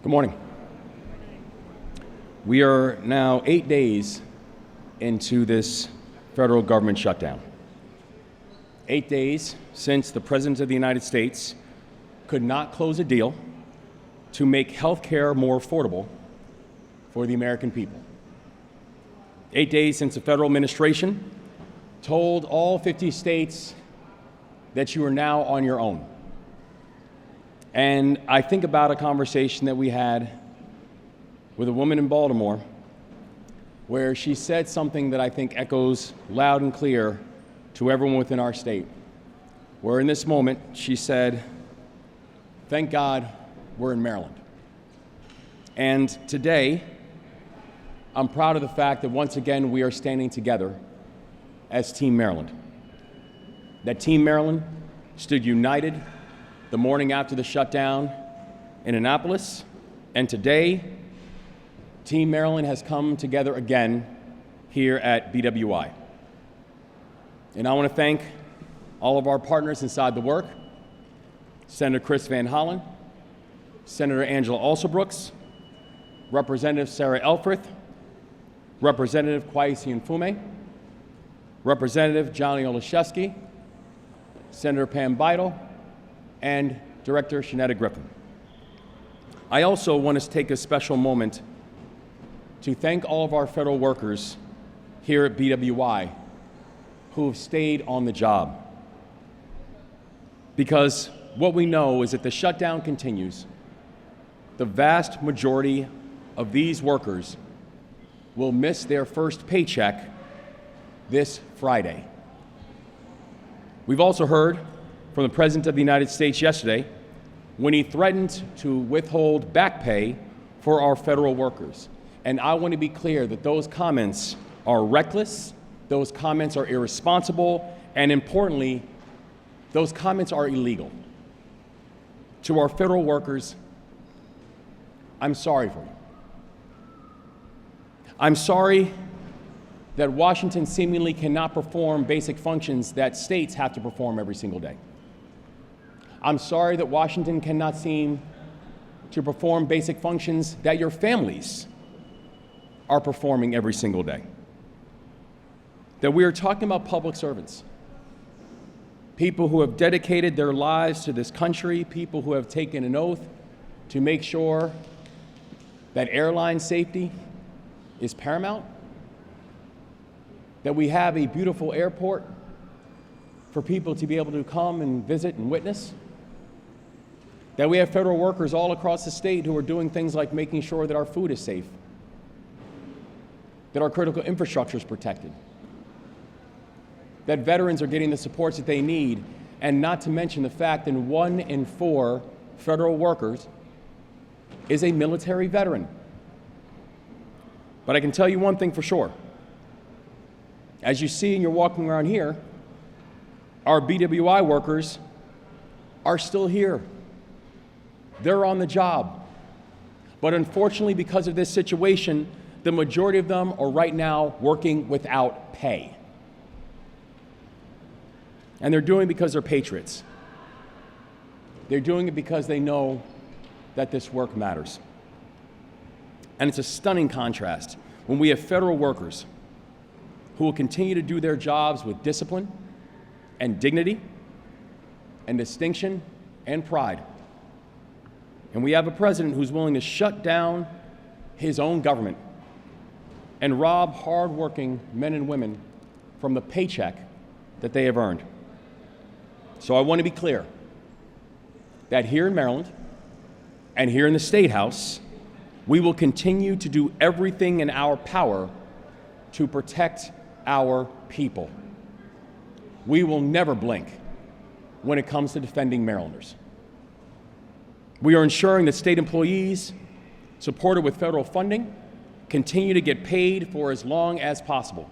Good morning. We are now 8 days into this federal government shutdown. 8 days since the President of the United States could not close a deal to make health care more affordable for the American people. 8 days since the federal administration told all 50 states that you are now on your own. And I think about a conversation that we had with a woman in Baltimore where she said something that I think echoes loud and clear to everyone within our state, where in this moment she said, "Thank God we're in Maryland." And today, I'm proud of the fact that once again we are standing together as Team Maryland. That Team Maryland stood united the morning after the shutdown in Annapolis, and today, Team Maryland has come together again here at BWI. And I want to thank all of our partners inside the work, Senator Chris Van Hollen, Senator Angela Alsobrooks, Representative Sarah Elfreth, Representative Kwesi Mfume, Representative Johnny Olszewski, Senator Pam Beidel, and Director Shanetta Griffin. I also want to take a special moment to thank all of our federal workers here at BWI who have stayed on the job. Because what we know is that the shutdown continues. The vast majority of these workers will miss their first paycheck this Friday. We've also heard from the President of the United States yesterday when he threatened to withhold back pay for our federal workers. And I want to be clear that those comments are reckless, those comments are irresponsible, and importantly, those comments are illegal. To our federal workers, I'm sorry for you. I'm sorry that Washington seemingly cannot perform basic functions that states have to perform every single day. I'm sorry that Washington cannot seem to perform basic functions that your families are performing every single day. That we are talking about public servants, people who have dedicated their lives to this country, people who have taken an oath to make sure that airline safety is paramount, that we have a beautiful airport for people to be able to come and visit and witness, that we have federal workers all across the state who are doing things like making sure that our food is safe, that our critical infrastructure is protected, that veterans are getting the supports that they need, and not to mention the fact that 1 in 4 federal workers is a military veteran. But I can tell you one thing for sure. As you see and you're walking around here, our BWI workers are still here. They're on the job. But unfortunately, because of this situation, the majority of them are right now working without pay. And they're doing it because they're patriots. They're doing it because they know that this work matters. And it's a stunning contrast when we have federal workers who will continue to do their jobs with discipline and dignity and distinction and pride. And we have a president who's willing to shut down his own government and rob hardworking men and women from the paycheck that they have earned. So I want to be clear that here in Maryland and here in the State House, we will continue to do everything in our power to protect our people. We will never blink when it comes to defending Marylanders. We are ensuring that state employees, supported with federal funding, continue to get paid for as long as possible.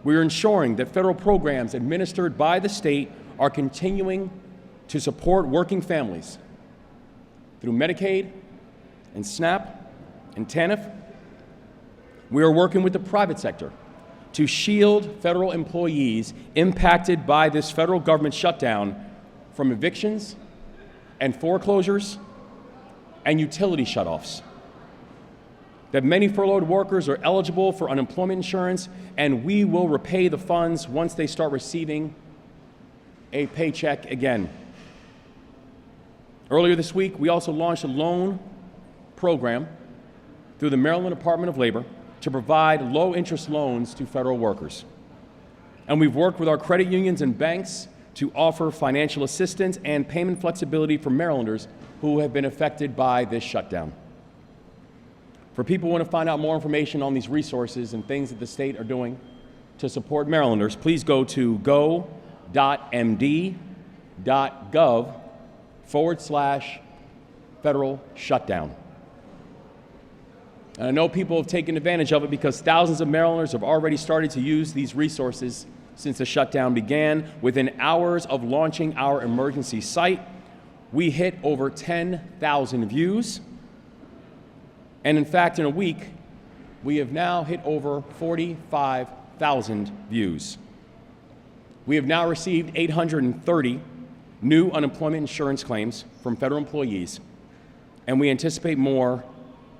We are ensuring that federal programs administered by the state are continuing to support working families through Medicaid and SNAP and TANF. We are working with the private sector to shield federal employees impacted by this federal government shutdown from evictions and foreclosures and utility shutoffs. That many furloughed workers are eligible for unemployment insurance, and we will repay the funds once they start receiving a paycheck again. Earlier this week, we also launched a loan program through the Maryland Department of Labor to provide low-interest loans to federal workers. And we've worked with our credit unions and banks to offer financial assistance and payment flexibility for Marylanders who have been affected by this shutdown. For people who want to find out more information on these resources and things that the state are doing to support Marylanders, please go to go.md.gov/federal shutdown. And I know people have taken advantage of it because thousands of Marylanders have already started to use these resources since the shutdown began. Within hours of launching our emergency site, we hit over 10,000 views. And in fact, in a week, we have now hit over 45,000 views. We have now received 830 new unemployment insurance claims from federal employees, and we anticipate more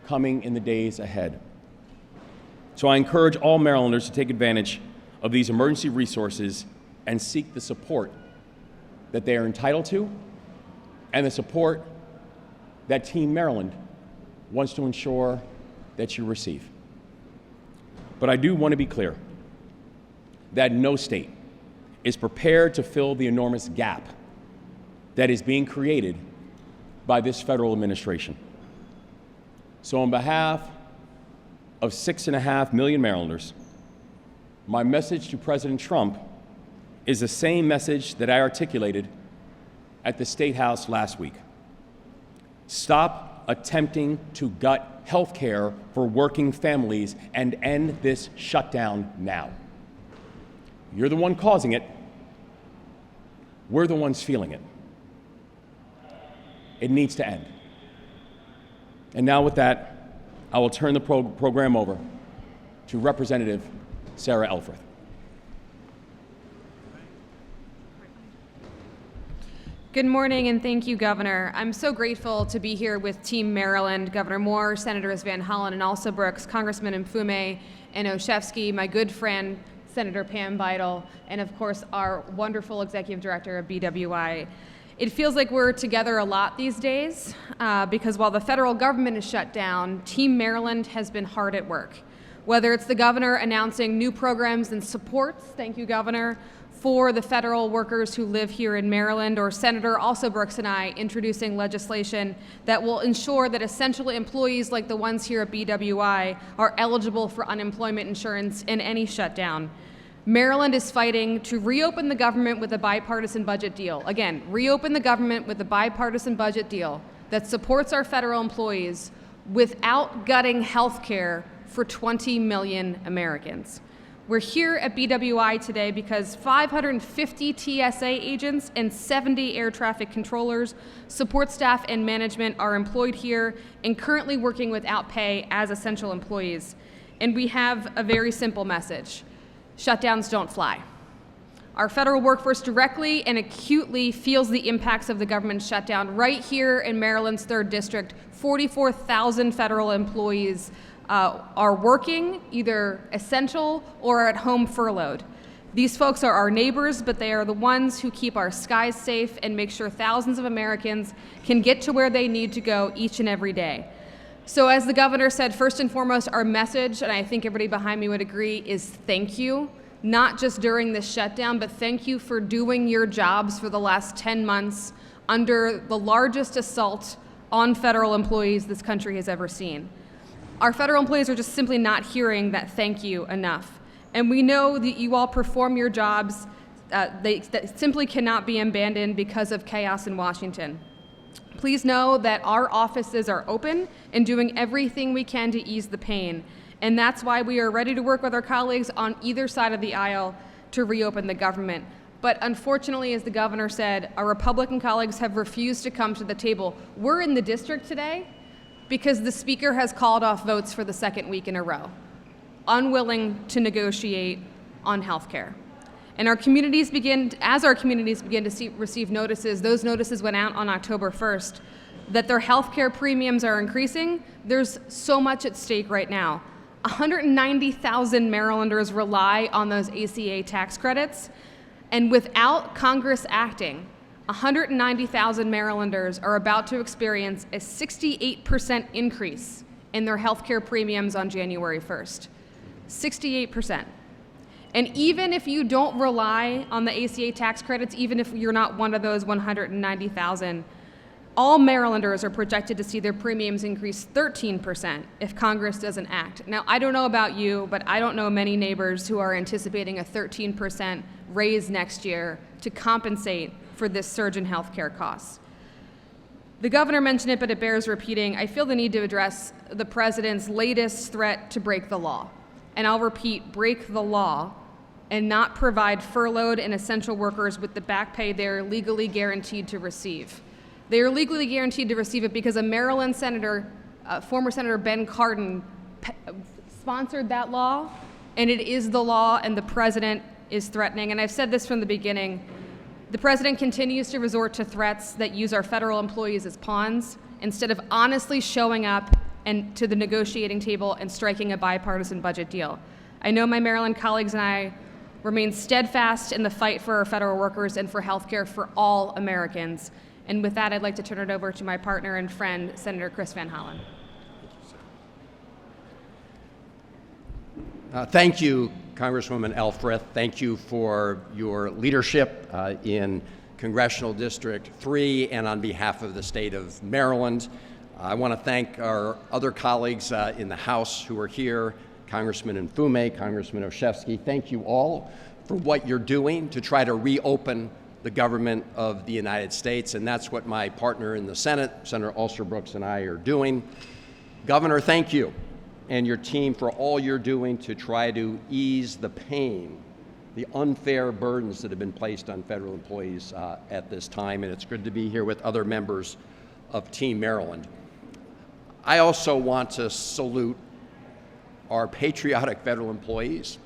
coming in the days ahead. So I encourage all Marylanders to take advantage of these emergency resources and seek the support that they are entitled to and the support that Team Maryland wants to ensure that you receive. But I do want to be clear that no state is prepared to fill the enormous gap that is being created by this federal administration. So on behalf of 6.5 million Marylanders, my message to President Trump is the same message that I articulated at the State House last week. Stop attempting to gut health care for working families and end this shutdown now. You're the one causing it. We're the ones feeling it. It needs to end. And now with that, I will turn the program over to Representative Sarah Elfreth. Good morning, and thank you, Governor. I'm so grateful to be here with Team Maryland, Governor Moore, Senators Van Hollen and also Brooks, Congressman Mfume and Olszewski, my good friend, Senator Pam Vital, and of course, our wonderful Executive Director of BWI. It feels like we're together a lot these days because while the federal government is shut down, Team Maryland has been hard at work. Whether it's the governor announcing new programs and supports, thank you, Governor, for the federal workers who live here in Maryland, or Senator also Brooks and I introducing legislation that will ensure that essential employees like the ones here at BWI are eligible for unemployment insurance in any shutdown. Maryland is fighting to reopen the government with a bipartisan budget deal. Again, reopen the government with a bipartisan budget deal that supports our federal employees without gutting health care for 20 million Americans. We're here at BWI today because 550 TSA agents and 70 air traffic controllers, support staff, and management are employed here and currently working without pay as essential employees. And we have a very simple message. Shutdowns don't fly. Our federal workforce directly and acutely feels the impacts of the government shutdown. Right here in Maryland's 3rd District, 44,000 federal employees are working, either essential or at home furloughed. These folks are our neighbors, but they are the ones who keep our skies safe and make sure thousands of Americans can get to where they need to go each and every day. So as the governor said, first and foremost, our message, and I think everybody behind me would agree, is thank you. Not just during this shutdown, but thank you for doing your jobs for the last 10 months under the largest assault on federal employees this country has ever seen. Our federal employees are just simply not hearing that thank you enough. And we know that you all perform your jobs that simply cannot be abandoned because of chaos in Washington. Please know that our offices are open and doing everything we can to ease the pain. And that's why we are ready to work with our colleagues on either side of the aisle to reopen the government. But unfortunately, as the governor said, our Republican colleagues have refused to come to the table. We're in the district today because the Speaker has called off votes for the 2nd week in a row, unwilling to negotiate on health care. And as our communities begin to receive notices, those notices went out on October 1st. that their healthcare premiums are increasing, there's so much at stake right now. 190,000 Marylanders rely on those ACA tax credits, and without Congress acting, 190,000 Marylanders are about to experience a 68% increase in their healthcare premiums on January 1st. 68%. And even if you don't rely on the ACA tax credits, even if you're not one of those 190,000, all Marylanders are projected to see their premiums increase 13% if Congress doesn't act. Now, I don't know about you, but I don't know many neighbors who are anticipating a 13% raise next year to compensate for this surge in healthcare costs. The governor mentioned it, but it bears repeating. I feel the need to address the president's latest threat to break the law. And I'll repeat, break the law and not provide furloughed and essential workers with the back pay they're legally guaranteed to receive. They are legally guaranteed to receive it because a Maryland senator, former Senator Ben Cardin, sponsored that law, and it is the law, and the president is threatening. And I've said this from the beginning. The president continues to resort to threats that use our federal employees as pawns instead of honestly showing up and to the negotiating table and striking a bipartisan budget deal. I know my Maryland colleagues and I remain steadfast in the fight for our federal workers and for health care for all Americans. And with that, I'd like to turn it over to my partner and friend, Senator Chris Van Hollen. Thank you, Congresswoman Elfreth. Thank you for your leadership in Congressional District 3 and on behalf of the state of Maryland. I want to thank our other colleagues in the House who are here, Congressman Mfume, Congressman Olszewski. Thank you all for what you're doing to try to reopen the government of the United States, and that's what my partner in the Senate, Senator Alsobrooks, and I are doing. Governor, thank you and your team for all you're doing to try to ease the pain, the unfair burdens that have been placed on federal employees at this time, and it's good to be here with other members of Team Maryland. I also want to salute our patriotic federal employees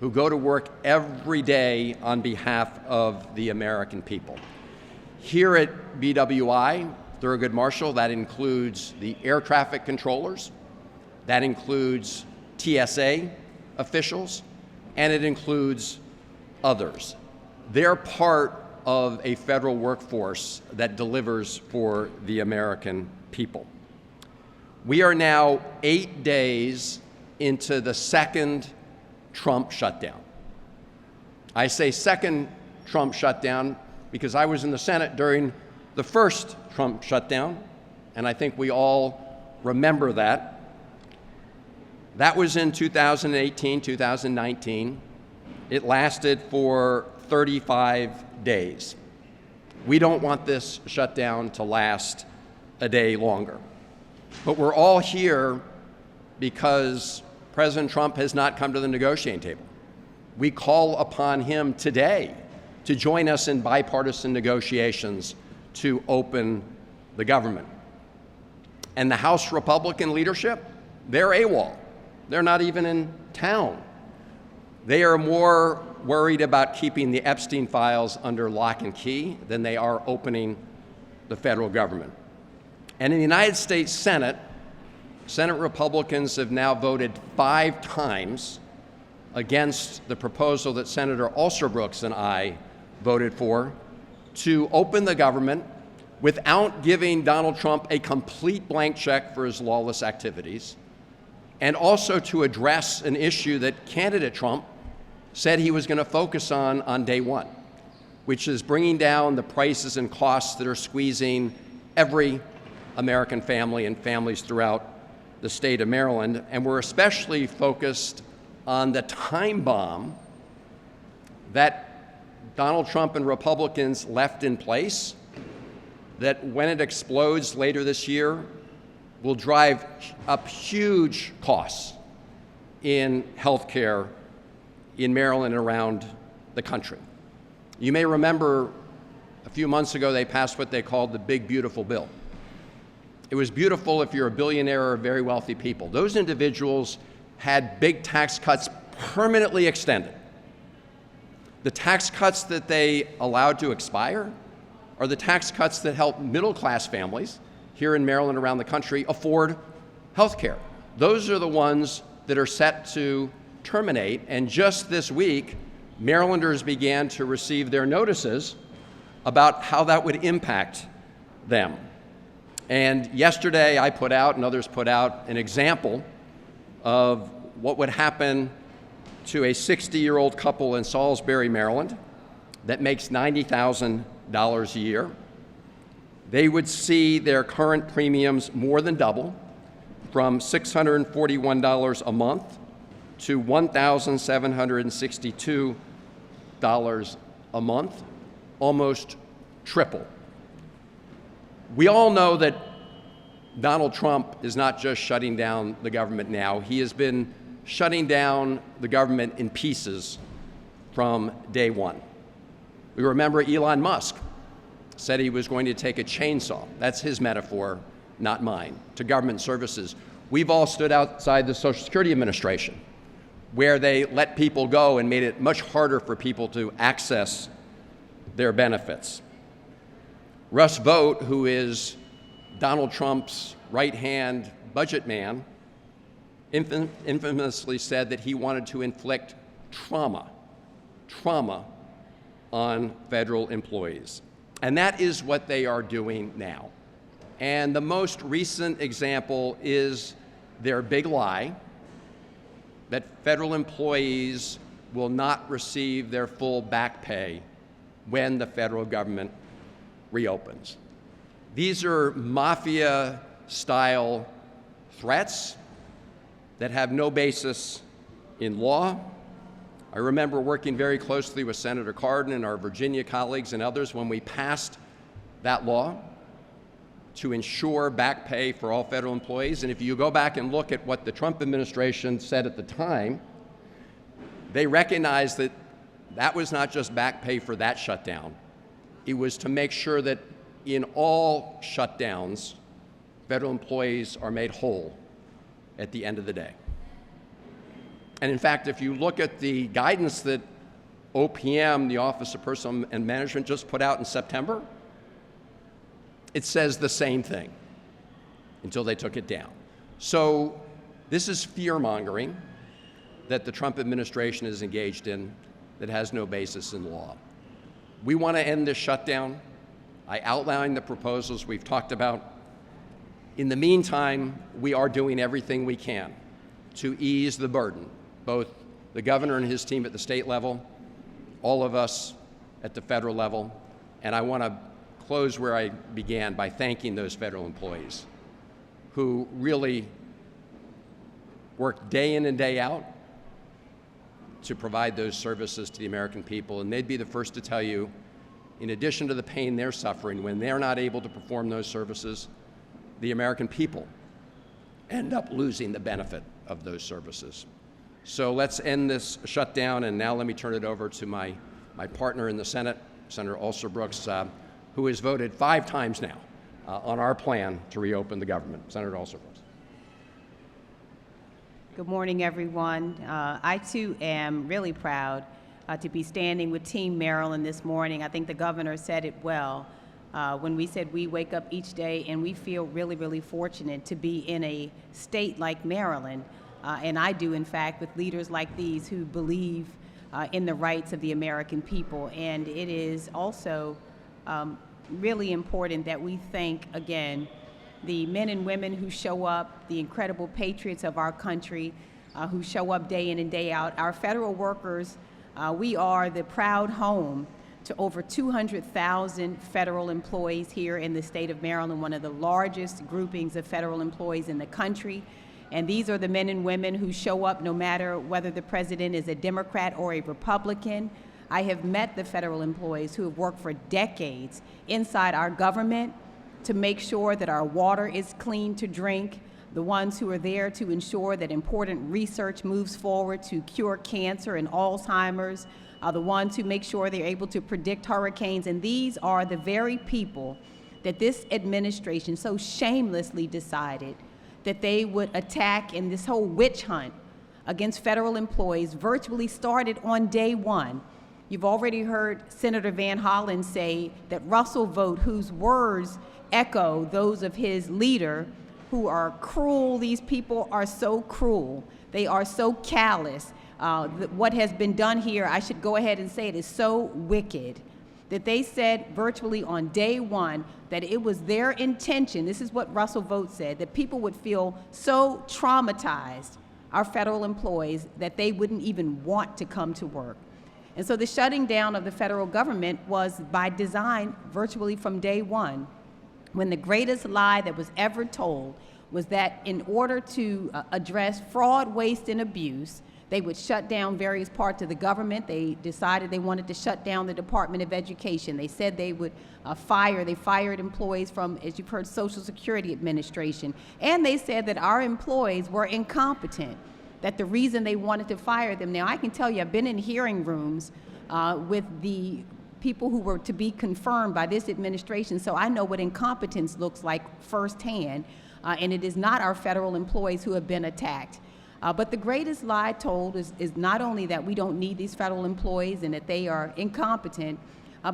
who go to work every day on behalf of the American people. Here at BWI, Thurgood Marshall, that includes the air traffic controllers, that includes TSA officials, and it includes others. They're part of a federal workforce that delivers for the American people. We are now 8 days into the second Trump shutdown. I say second Trump shutdown because I was in the Senate during the first Trump shutdown, and I think we all remember that. That was in 2018, 2019. It lasted for 35 days. We don't want this shutdown to last a day longer. But we're all here because President Trump has not come to the negotiating table. We call upon him today to join us in bipartisan negotiations to open the government. And the House Republican leadership, they're AWOL. They're not even in town. They are more worried about keeping the Epstein files under lock and key than they are opening the federal government. And in the United States Senate, Senate Republicans have now voted 5 times against the proposal that Senator Alsobrooks and I voted for to open the government without giving Donald Trump a complete blank check for his lawless activities, and also to address an issue that candidate Trump said he was going to focus on day one, which is bringing down the prices and costs that are squeezing every American family and families throughout the state of Maryland. And we're especially focused on the time bomb that Donald Trump and Republicans left in place, that when it explodes later this year will drive up huge costs in health care in Maryland and around the country. You may remember a few months ago they passed what they called the Big Beautiful Bill. It was beautiful if you're a billionaire or very wealthy people. Those individuals had big tax cuts permanently extended. The tax cuts that they allowed to expire are the tax cuts that help middle-class families here in Maryland, around the country, afford health care. Those are the ones that are set to terminate, and just this week, Marylanders began to receive their notices about how that would impact them. And yesterday I put out, and others put out, an example of what would happen to a 60-year-old couple in Salisbury, Maryland, that makes $90,000 a year. They would see their current premiums more than double, from $641 a month to $1,762 a month, almost triple. We all know that Donald Trump is not just shutting down the government now. He has been shutting down the government in pieces from day one. We remember Elon Musk said he was going to take a chainsaw, that's his metaphor, not mine, to government services. We've all stood outside the Social Security Administration, where they let people go and made it much harder for people to access their benefits. Russ Vought, who is Donald Trump's right-hand budget man, infamously said that he wanted to inflict trauma on federal employees. And that is what they are doing now. And the most recent example is their big lie that federal employees will not receive their full back pay when the federal government reopens. These are mafia-style threats that have no basis in law. I remember working very closely with Senator Cardin and our Virginia colleagues and others when we passed that law to ensure back pay for all federal employees. And if you go back and look at what the Trump administration said at the time, they recognized that that was not just back pay for that shutdown. It was to make sure that in all shutdowns, federal employees are made whole at the end of the day. And in fact, if you look at the guidance that OPM, the Office of Personnel and Management, just put out in September, it says the same thing until they took it down. So this is fear-mongering that the Trump administration is engaged in that has no basis in law. We want to end this shutdown. I outlined the proposals we've talked about. In the meantime, we are doing everything we can to ease the burden, both the governor and his team at the state level, all of us at the federal level, and I want to close where I began by thanking those federal employees who really work day in and day out to provide those services to the American people. And they'd be the first to tell you, in addition to the pain they're suffering when they're not able to perform those services, the American people end up losing the benefit of those services. So let's end this shutdown, and now let me turn it over to my partner in the Senate, Senator Alsobrooks, who has voted 5 times now on our plan to reopen the government. Senator Alsobrooks. Good morning, everyone. I, too, am really proud to be standing with Team Maryland this morning. I think the governor said it well when we said we wake up each day and we feel really, really fortunate to be in a state like Maryland. And I do, in fact, with leaders like these who believe in the rights of the American people. And it is also really important that we thank, again, the men and women who show up, the incredible patriots of our country who show up day in and day out. Our federal workers, we are the proud home to over 200,000 federal employees here in the state of Maryland, one of the largest groupings of federal employees in the country. And these are the men and women who show up no matter whether the president is a Democrat or a Republican. I have met the federal employees who have worked for decades inside our government to make sure that our water is clean to drink, the ones who are there to ensure that important research moves forward to cure cancer and Alzheimer's, the ones who make sure they're able to predict hurricanes. And these are the very people that this administration so shamelessly decided that they would attack, in this whole witch hunt against federal employees virtually started on day one. You've already heard Senator Van Hollen say that Russell Vought, whose words echo those of his leader who are cruel. These people are so cruel. They are so callous. What has been done here, I should go ahead and say it, is so wicked that they said virtually on day one that it was their intention, this is what Russell Vogt said, that people would feel so traumatized, our federal employees, that they wouldn't even want to come to work. And so the shutting down of the federal government was by design virtually from day one, when the greatest lie that was ever told was that in order to address fraud, waste, and abuse, they would shut down various parts of the government. They decided they wanted to shut down the Department of Education. They said they would they fired employees from, as you've heard, Social Security Administration. And they said that our employees were incompetent, that the reason they wanted to fire them. Now, I can tell you, I've been in hearing rooms with the people who were to be confirmed by this administration, so I know what incompetence looks like firsthand, and it is not our federal employees who have been attacked. But the greatest lie told is not only that we don't need these federal employees and that they are incompetent,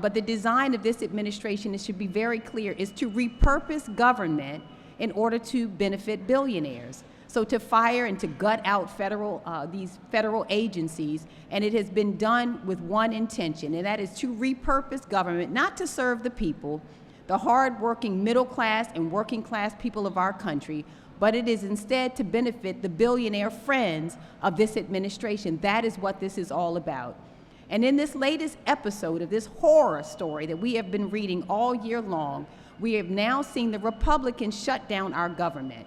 but the design of this administration, it should be very clear, is to repurpose government in order to benefit billionaires. So to fire and to gut out these federal agencies, and it has been done with one intention, and that is to repurpose government, not to serve the people, the hard-working middle class and working class people of our country, but it is instead to benefit the billionaire friends of this administration. That is what this is all about. And in this latest episode of this horror story that we have been reading all year long, we have now seen the Republicans shut down our government.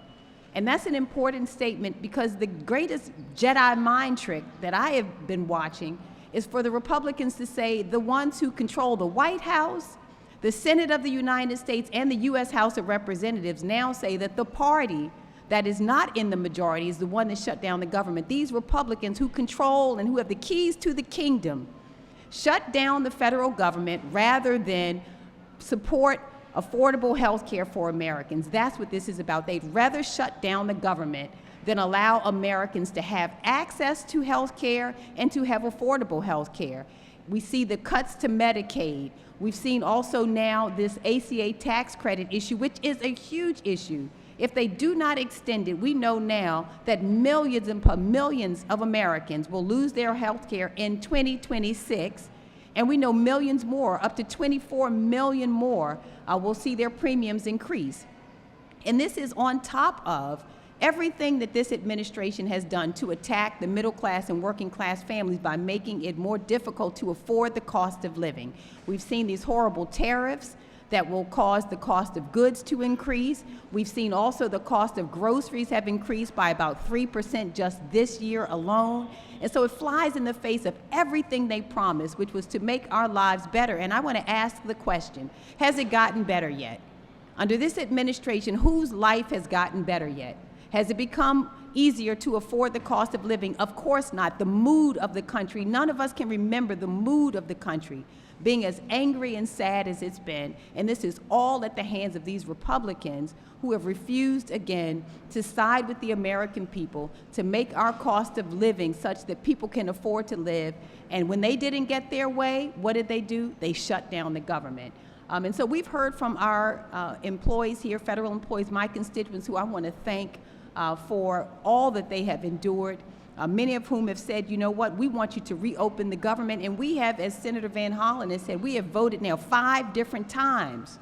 And that's an important statement because the greatest Jedi mind trick that I have been watching is for the Republicans to say the ones who control the White House, the Senate of the United States, and the U.S. House of Representatives now say that the party that is not in the majority is the one that shut down the government. These Republicans who control and who have the keys to the kingdom shut down the federal government rather than support affordable health care for Americans. That's what this is about. They'd rather shut down the government than allow Americans to have access to health care and to have affordable health care. We see the cuts to Medicaid. We've seen also now this ACA tax credit issue, which is a huge issue. If they do not extend it, we know now that millions and millions of Americans will lose their health care in 2026. And we know millions more, up to 24 million more, will see their premiums increase. And this is on top of everything that this administration has done to attack the middle class and working class families by making it more difficult to afford the cost of living. We've seen these horrible tariffs that will cause the cost of goods to increase. We've seen also the cost of groceries have increased by about 3% just this year alone. And so it flies in the face of everything they promised, which was to make our lives better. And I want to ask the question, has it gotten better yet? Under this administration, whose life has gotten better yet? Has it become easier to afford the cost of living? Of course not. The mood of the country, none of us can remember the mood of the country being as angry and sad as it's been. And this is all at the hands of these Republicans who have refused again to side with the American people, to make our cost of living such that people can afford to live. And when they didn't get their way, what did they do? They shut down the government. And so we've heard from our employees here, federal employees, my constituents, who I want to thank for all that they have endured. Many of whom have said, you know what, we want you to reopen the government. And we have, as Senator Van Hollen has said, we have voted now 5 different times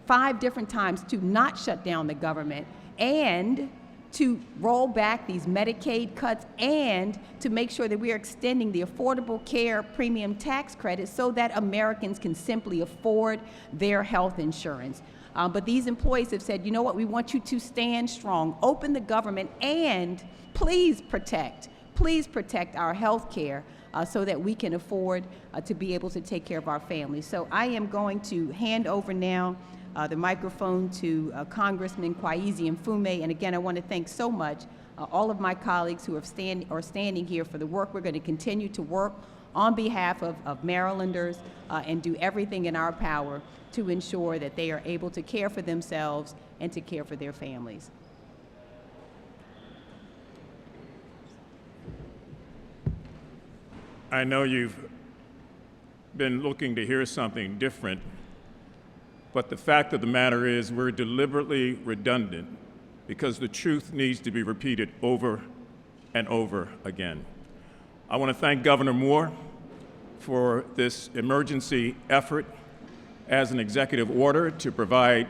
to not shut down the government and to roll back these Medicaid cuts and to make sure that we are extending the Affordable Care Premium Tax Credit so that Americans can simply afford their health insurance. But these employees have said, you know what, we want you to stand strong, open the government, and please protect our health care so that we can afford to be able to take care of our families. So I am going to hand over now the microphone to Congressman Kwesi Mfume. And again, I want to thank so much all of my colleagues who are standing here for the work. We're going to continue to work on behalf of Marylanders and do everything in our power to ensure that they are able to care for themselves and to care for their families. I know you've been looking to hear something different but the fact of the matter is we're deliberately redundant because the truth needs to be repeated over and over again. I want to thank Governor Moore for this emergency effort as an executive order to provide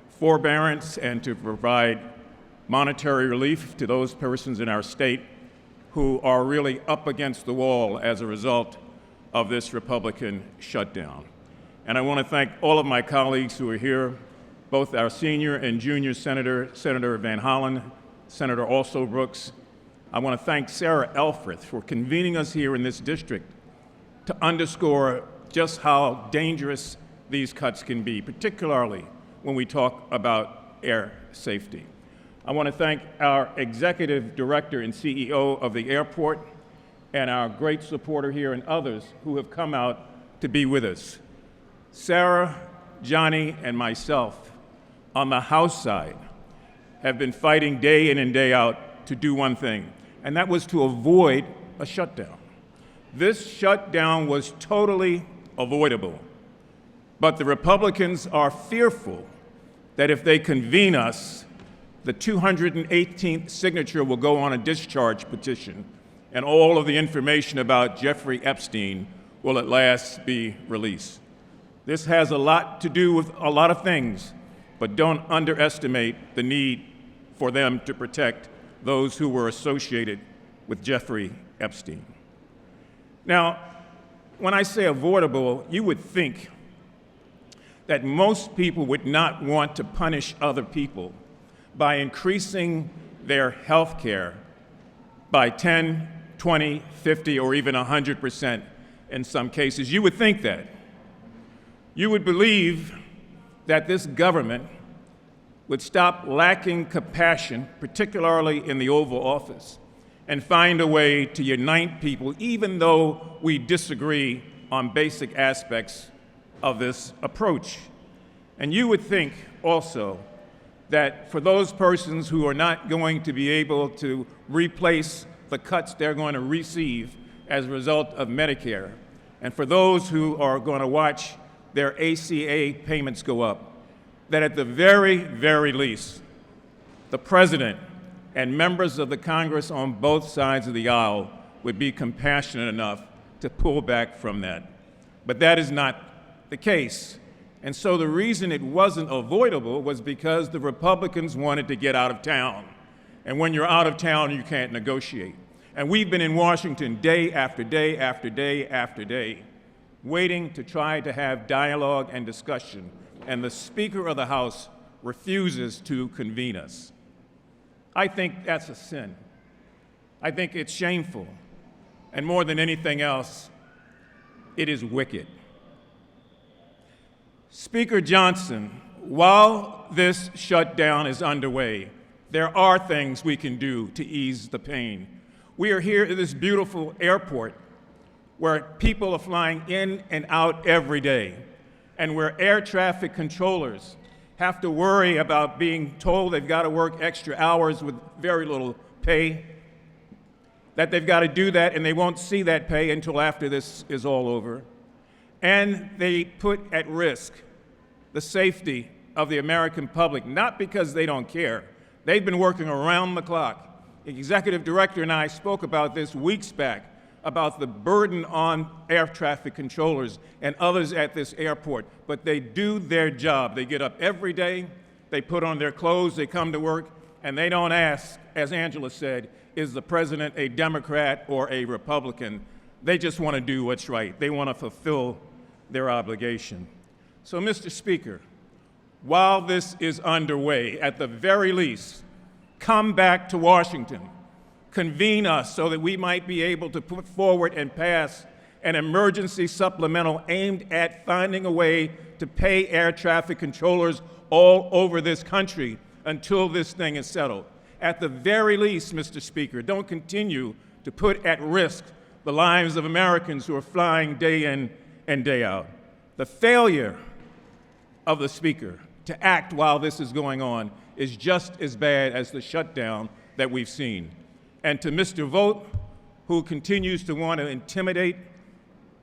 forbearance and to provide monetary relief to those persons in our state who are really up against the wall as a result of this Republican shutdown. And I want to thank all of my colleagues who are here, both our senior and junior senator, Senator Van Hollen, Senator Also Brooks. I want to thank Sarah Elfreth for convening us here in this district to underscore just how dangerous these cuts can be, particularly when we talk about air safety. I want to thank our executive director and CEO of the airport and our great supporter here and others who have come out to be with us. Sarah, Johnny, and myself on the House side have been fighting day in and day out to do one thing, and that was to avoid a shutdown. This shutdown was totally avoidable, but the Republicans are fearful that if they convene us, the 218th signature will go on a discharge petition, and all of the information about Jeffrey Epstein will at last be released. This has a lot to do with a lot of things, but don't underestimate the need for them to protect those who were associated with Jeffrey Epstein. Now, when I say avoidable, you would think that most people would not want to punish other people by increasing their health care by 10, 20, 50, or even 100% in some cases. You would think that. You would believe that this government would stop lacking compassion, particularly in the Oval Office, and find a way to unite people, even though we disagree on basic aspects of this approach. And you would think also that for those persons who are not going to be able to replace the cuts they're going to receive as a result of Medicare, and for those who are going to watch their ACA payments go up, that at the very, very least, the President and members of the Congress on both sides of the aisle would be compassionate enough to pull back from that. But that is not the case. And so the reason it wasn't avoidable was because the Republicans wanted to get out of town. And when you're out of town, you can't negotiate. And we've been in Washington day after day after day after day, waiting to try to have dialogue and discussion. And the Speaker of the House refuses to convene us. I think that's a sin. I think it's shameful. And more than anything else, it is wicked. Speaker Johnson, while this shutdown is underway, there are things we can do to ease the pain. We are here at this beautiful airport where people are flying in and out every day, and where air traffic controllers have to worry about being told they've got to work extra hours with very little pay, that they've got to do that and they won't see that pay until after this is all over. And they put at risk the safety of the American public, not because they don't care. They've been working around the clock. The executive director and I spoke about this weeks back, about the burden on air traffic controllers and others at this airport. But they do their job. They get up every day, they put on their clothes, they come to work, and they don't ask, as Angela said, is the president a Democrat or a Republican? They just want to do what's right. They want to fulfill their obligation. So, Mr. Speaker, while this is underway, at the very least, come back to Washington, convene us so that we might be able to put forward and pass an emergency supplemental aimed at finding a way to pay air traffic controllers all over this country until this thing is settled. At the very least, Mr. Speaker, don't continue to put at risk the lives of Americans who are flying day in and day out. The failure of the Speaker to act while this is going on is just as bad as the shutdown that we've seen. And to Mr. Vogt, who continues to want to intimidate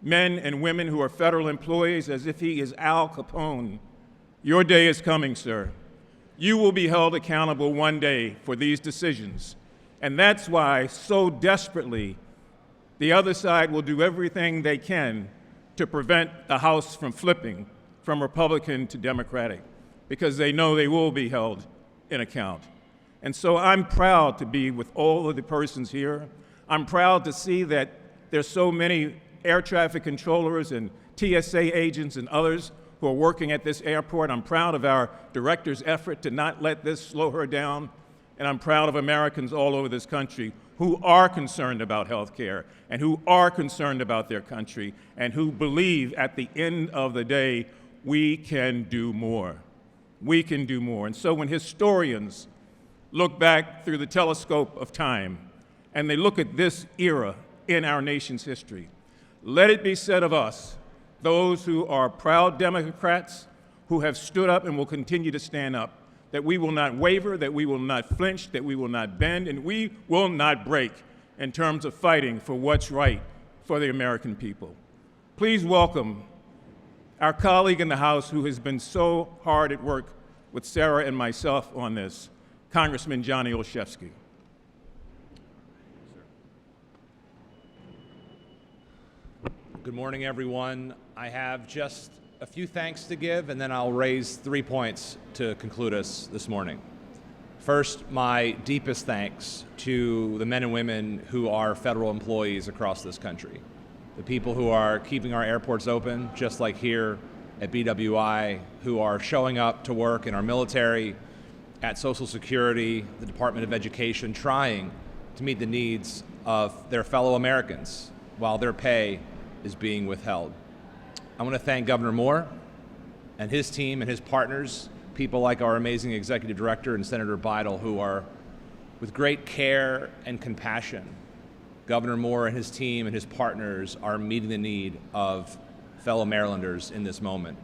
men and women who are federal employees as if he is Al Capone, Your day is coming, sir. You will be held accountable one day for these decisions. And that's why, so desperately, the other side will do everything they can to prevent the House from flipping from Republican to Democratic, because they know they will be held in account. And so I'm proud to be with all of the persons here. I'm proud to see that there's so many air traffic controllers and TSA agents and others who are working at this airport. I'm proud of our director's effort to not let this slow her down. And I'm proud of Americans all over this country who are concerned about health care and who are concerned about their country and who believe at the end of the day we can do more. We can do more. And so when historians look back through the telescope of time and they look at this era in our nation's history, let it be said of us, those who are proud Democrats who have stood up and will continue to stand up, that we will not waver, that we will not flinch, that we will not bend, and we will not break in terms of fighting for what's right for the American people. Please welcome our colleague in the House who has been so hard at work with Sarah and myself on this, Congressman Johnny Olszewski. Good morning, everyone. I have just a few thanks to give, and then I'll raise 3 points to conclude us this morning. First, my deepest thanks to the men and women who are federal employees across this country, the people who are keeping our airports open, just like here at BWI, who are showing up to work in our military, at Social Security, the Department of Education, trying to meet the needs of their fellow Americans while their pay is being withheld. I want to thank Governor Moore and his team and his partners, people like our amazing Executive Director and Senator Bidel, who are, with great care and compassion, Governor Moore and his team and his partners are meeting the need of fellow Marylanders in this moment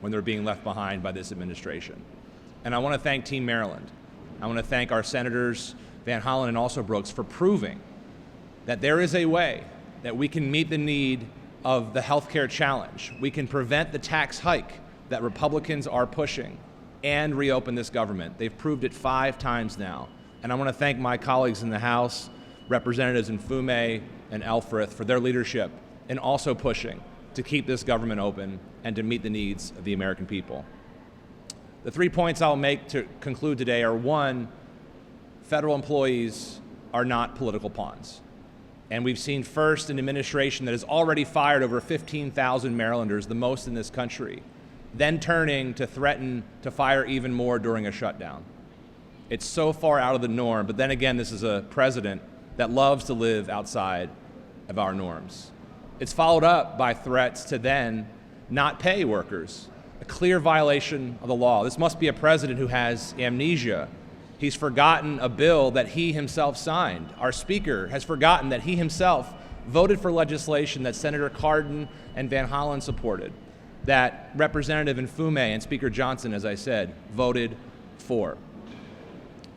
when they're being left behind by this administration. And I want to thank Team Maryland. I want to thank our Senators Van Hollen and also Brooks for proving that there is a way that we can meet the need of the healthcare challenge. We can prevent the tax hike that Republicans are pushing and reopen this government. They've proved it 5 times now. And I want to thank my colleagues in the House, Representatives Mfume and Elfreth, for their leadership in also pushing to keep this government open and to meet the needs of the American people. The 3 points I'll make to conclude today are: 1, federal employees are not political pawns. And we've seen first an administration that has already fired over 15,000 Marylanders, the most in this country, then turning to threaten to fire even more during a shutdown. It's so far out of the norm, but then again, this is a president that loves to live outside of our norms. It's followed up by threats to then not pay workers, a clear violation of the law. This must be a president who has amnesia. He's forgotten a bill that he himself signed. Our Speaker has forgotten that he himself voted for legislation that Senator Cardin and Van Hollen supported, that Representative Mfume and Speaker Johnson, as I said, voted for.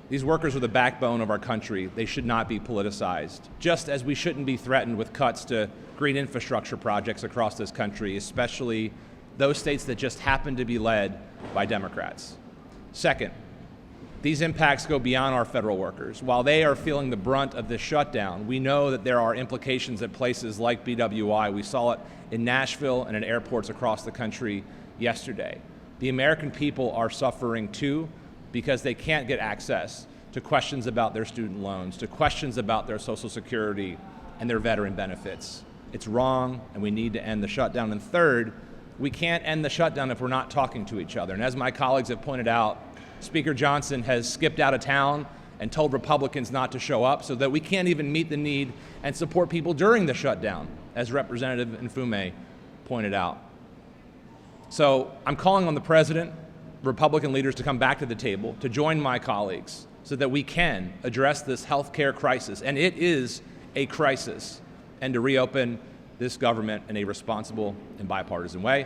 These workers are the backbone of our country. They should not be politicized, just as we shouldn't be threatened with cuts to green infrastructure projects across this country, especially those states that just happen to be led by Democrats. Second, these impacts go beyond our federal workers. While they are feeling the brunt of this shutdown, we know that there are implications at places like BWI. We saw it in Nashville and at airports across the country yesterday. The American people are suffering too, because they can't get access to questions about their student loans, to questions about their Social Security and their veteran benefits. It's wrong, and we need to end the shutdown. And third, we can't end the shutdown if we're not talking to each other. And as my colleagues have pointed out, Speaker Johnson has skipped out of town and told Republicans not to show up, so that we can't even meet the need and support people during the shutdown, as Representative Mfume pointed out. So I'm calling on the President, Republican leaders, to come back to the table, to join my colleagues, so that we can address this health care crisis, and it is a crisis, and to reopen this government in a responsible and bipartisan way.